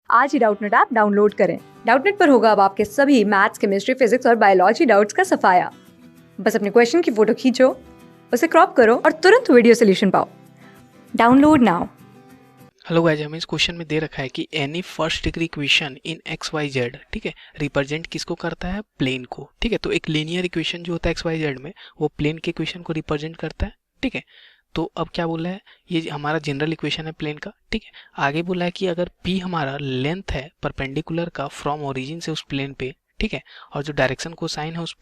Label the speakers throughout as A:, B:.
A: आज ही Doubtnut app download करें। Doubtnut पर होगा अब आपके सभी मैथ्स, केमिस्ट्री, फिजिक्स और बायोलॉजी डाउट्स का सफाया। बस अपने क्वेश्चन की फोटो खींचो, उसे क्रॉप करो और तुरंत वीडियो सोल्यूशन पाओ। Download now.
B: हेलो गाइस, हमें इस क्वेश्चन में दे रखा है कि any first degree equation in X Y Z, ठीक है, रिप्रेजेंट किसको करता है? प्लेन को। ठीक है, तो एक लीनियर इक्वेशन जो होता है एक्स वाई जेड में, वो प्लेन के इक्वेशन को रिप्रेजेंट करता है। ठीक है, तो अब क्या बोला है, ये हमारा जनरल इक्वेशन है प्लेन का। ठीक है, आगे बोला है कि अगर p हमारा लेंथ है परपेंडिकुलर का फ्रॉम ओरिजिन से उस प्लेन पे, ठीक है, और जो डायरेक्शन को साइन है उस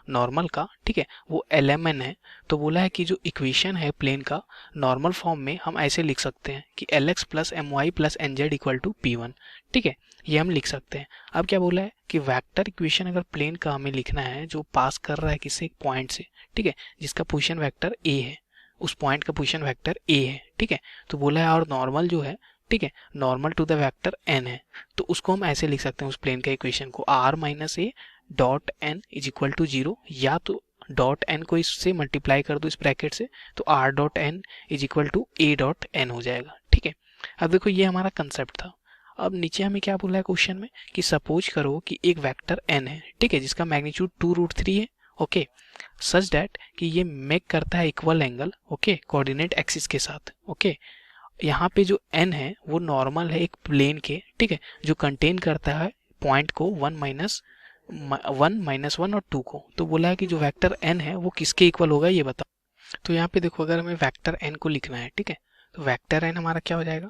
B: नॉर्मल का, ठीक है, वो lmn है। तो बोला है कि जो इक्वेशन है प्लेन का नॉर्मल फॉर्म में हम ऐसे लिख सकते हैं कि Lx plus M Y plus N Z equal to P1। ठीक है, ये हम लिख सकते हैं। अब क्या बोला है कि वेक्टर इक्वेशन अगर प्लेन का हमें लिखना है जो पास कर रहा है किसी एक पॉइंट से, ठीक है, जिसका पोजीशन वेक्टर a है, उस पॉइंट का पोजीशन वेक्टर a है। ठीक है, तो बोला है और नॉर्मल जो है, ठीक है, normal to the vector n है, तो उसको हम ऐसे लिख सकते हैं उस प्लेन का इक्वेशन को r minus A dot N is equal to 0, या तो डॉट एन को इससे मल्टीप्लाई कर दो इस ब्रैकेट से, तो r dot N is equal to a dot N हो जाएगा। ठीक है, अब देखो ये हमारा कंसेप्ट था। अब नीचे हमें क्या बोला है क्वेश्चन में कि सपोज करो कि एक वेक्टर n है, ठीक है, जिसका मैग्नीट्यूड 2√3 है। ओके, सच दैट कि ये मेक करता है equal angle, okay, coordinate axis के साथ। ओके, यहाँ पे जो n है वो नॉर्मल है एक प्लेन के, ठीक है, जो कंटेन करता है पॉइंट को 1 और 2 को। तो बोला है कि जो वेक्टर n है वो किसके इक्वल होगा ये बताओ। तो यहाँ पे देखो, अगर हमें वेक्टर n को लिखना है, ठीक है, तो वेक्टर n हमारा क्या हो जाएगा?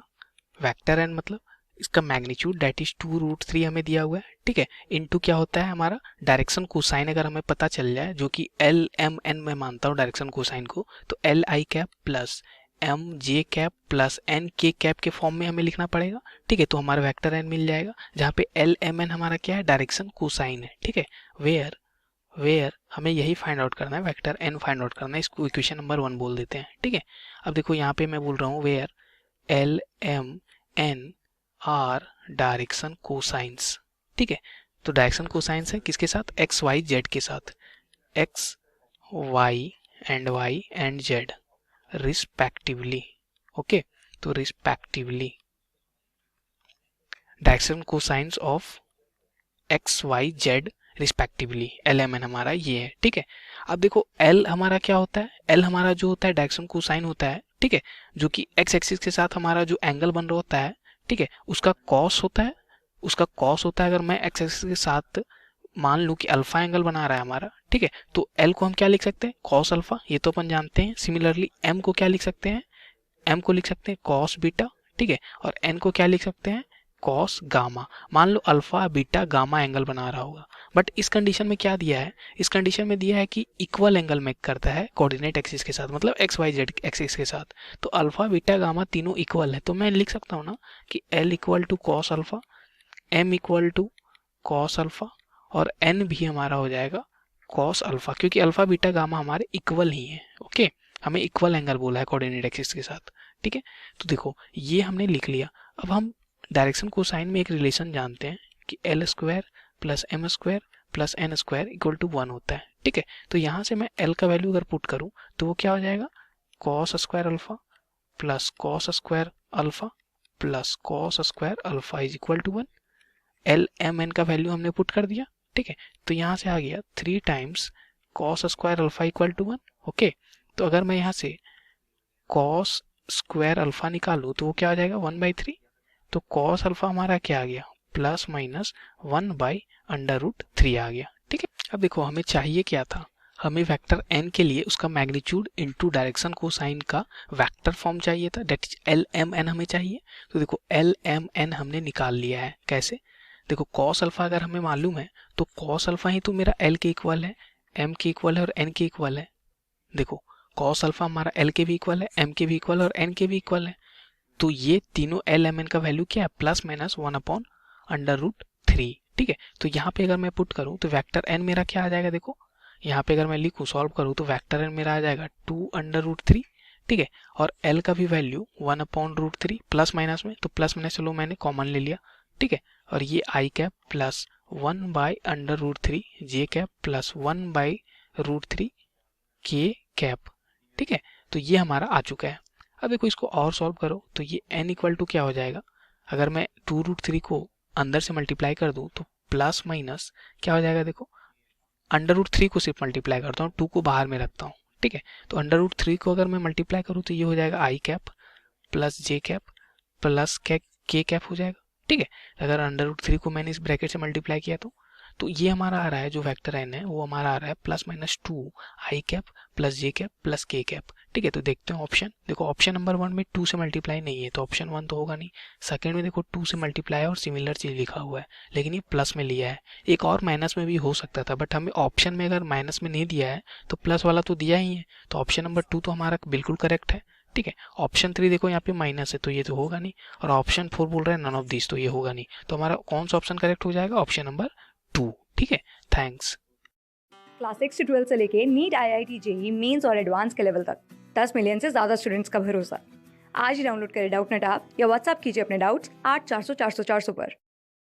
B: वेक्टर n मतलब इसका मैग्नीट्यूड दैट इज 2√3 हमें दिया हुआ है। ठीक है, इनटू क्या होता है हमारा डायरेक्शन कोसाइन, अगर हमें पता चल जाए, जो कि LMN में मानता हूँ डायरेक्शन कोसाइन को, तो LI cap plus MJ cap plus NK cap के फॉर्म में हमें लिखना पड़ेगा। ठीक है, तो हमारा वेक्टर n मिल जाएगा, जहाँ पे LMN हमारा क्या है? डायरेक्शन कोसाइन है। ठीक है, वेयर वेयर हमें यही फाइंड आउट करना है, वेक्टर n फाइंड आउट करना है, इसको इक्वेशन नंबर 1 बोल देते हैं। ठीक है, अब देखो यहाँ पे मैं बोल रहा हूँ where LMN are direction cosines. ठीक है, तो डायरेक्शन कोसाइंस है किसके साथ? एक्स वाई जेड के साथ, X Y and Z respectively. Okay, तो respectively direction cosines of X Y Z respectively, LMN हमारा ये है। ठीक है, अब देखो L हमारा क्या होता है? L हमारा जो होता है डायरेक्शन कोसाइन होता है, ठीक है, जो कि एक्स एक्सिस के साथ हमारा जो एंगल बन रहा होता है, ठीक है, उसका कॉस होता है। उसका कॉस होता है, अगर मैं एक्स एक्सिस के साथ मान लूं कि अल्फा एंगल बना रहा है हमारा, ठीक है, तो L को हम क्या लिख सकते हैं? कॉस अल्फा, ये तो अपन जानते हैं। सिमिलरली M को क्या लिख सकते हैं? M को लिख सकते हैं कॉस बीटा। ठीक है, और N को क्या लिख सकते हैं? Cos gamma. मान लो अल्फा बीटा गामा एंगल बना रहा होगा, बट इस कंडीशन में क्या दिया है? इस कंडीशन में दिया है कि इक्वल एंगल मेक करता है कोऑर्डिनेट एक्सिस के साथ, मतलब एक्स वाई जेड एक्सिस के साथ। तो अल्फा बीटा गामा तीनों इक्वल है, तो मैं लिख सकता हूँ ना कि L equal to cos alpha, M equal to cos alpha, और N भी हमारा हो जाएगा कॉस अल्फा, क्योंकि अल्फा बीटा गामा हमारे इक्वल ही है। ओके, हमें इक्वल एंगल बोला है कोऑर्डिनेट एक्सिस के साथ। ठीक है, तो देखो ये हमने लिख लिया। अब हम डायरेक्शन कोसाइन में एक रिलेशन जानते हैं कि L square plus M square plus N square equal to 1 होता है। ठीक है, तो यहाँ से मैं L का वैल्यू अगर पुट करूँ तो वो क्या हो जाएगा? Cos square alpha plus cos square alpha plus cos square alpha is equal to 1। LMN का वैल्यू हमने पुट कर दिया। ठीक है, तो यहाँ से आ गया 3 times cos square alpha equal to 1। Okay, तो अगर मैं यहाँ से कॉस स्क्वायर अल्फा निकालूँ तो वो क्या आ जाएगा? 1/3। तो कॉस अल्फा हमारा क्या आ गया? प्लस माइनस 1/√3 आ गया। ठीक है, अब देखो हमें चाहिए क्या था? हमें वेक्टर n के लिए उसका मैग्नीट्यूड इनटू डायरेक्शन कोसाइन का वेक्टर फॉर्म चाहिए था, दैट इज LMN हमें चाहिए। तो देखो LMN हमने निकाल लिया है। कैसे? देखो कॉस अल्फा अगर हमें मालूम है तो कॉस अल्फा ही तो मेरा L के इक्वल है, M के इक्वल है और N के इक्वल है। देखो कॉस अल्फा हमारा L के भी इक्वल है, M के भी इक्वल है और N के भी इक्वल है। तो ये तीनों LMN का वैल्यू क्या है? Plus minus 1/√3। ठीक है, तो यहाँ पे अगर मैं पुट करूँ तो वेक्टर n मेरा क्या आ जाएगा? देखो यहाँ पे अगर मैं लिखूँ सॉल्व करूँ तो वेक्टर n मेरा आ जाएगा 2/√3। ठीक है, और L का भी वैल्यू 1/√3 प्लस माइनस में, तो प्लस माइनस चलो मैंने कॉमन ले लिया। ठीक है, और ये आई कैप प्लस 1/√3 जे कैप प्लस 1/√3 के कैप। ठीक है, तो ये हमारा आ चुका है। अब देखो इसको और सॉल्व करो तो ये n इक्वल टू क्या हो जाएगा? अगर मैं 2√3 को अंदर से मल्टीप्लाई कर दूं तो प्लस माइनस क्या हो जाएगा, देखो √3 को सिर्फ मल्टीप्लाई करता हूँ, 2 को बाहर में रखता हूँ, ठीक है। तो √3 को अगर मैं मल्टीप्लाई करूँ तो ये हो जाएगा आई कैप प्लस जे कैप प्लस के कैप हो जाएगा, ठीक है। अगर √3 को मैंने इस ब्रैकेट से मल्टीप्लाई किया तो ये हमारा आ रहा है, जो वेक्टर एन है वो हमारा आ रहा है +-2 आई कैप प्लस जे कैप प्लस के कैप, ठीक है। तो देखते हैं ऑप्शन, देखो ऑप्शन नंबर 1 में 2 से मल्टीप्लाई नहीं है तो ऑप्शन 1 तो होगा नहीं। सेकंड में देखो 2 से मल्टीप्लाई और सिमिलर चीज लिखा हुआ है, लेकिन ये प्लस में लिया है। एक और माइनस में भी हो सकता था, बट हमें ऑप्शन में अगर माइनस में नहीं दिया है तो प्लस वाला तो दिया ही है, तो ऑप्शन नंबर 2 तो हमारा बिल्कुल करेक्ट है, ठीक है। ऑप्शन 3 देखो यहाँ पे माइनस है तो ये तो होगा नहीं, और ऑप्शन 4 बोल रहा है नन ऑफ दिस, तो ये होगा नहीं। तो हमारा कौन सा ऑप्शन करेक्ट हो जाएगा, ऑप्शन नंबर 2, ठीक है। थैंक्स।
A: क्लास 6 से 12 से लेके नीट, IIT, जेई मेंस और एडवांस के लेवल तक 10 मिलियन से ज़्यादा स्टूडेंट्स का भरोसा। आज ही डाउनलोड करें डाउटनेट ऐप या व्हाट्सएप कीजिए अपने डाउट्स 8400 400 400 पर।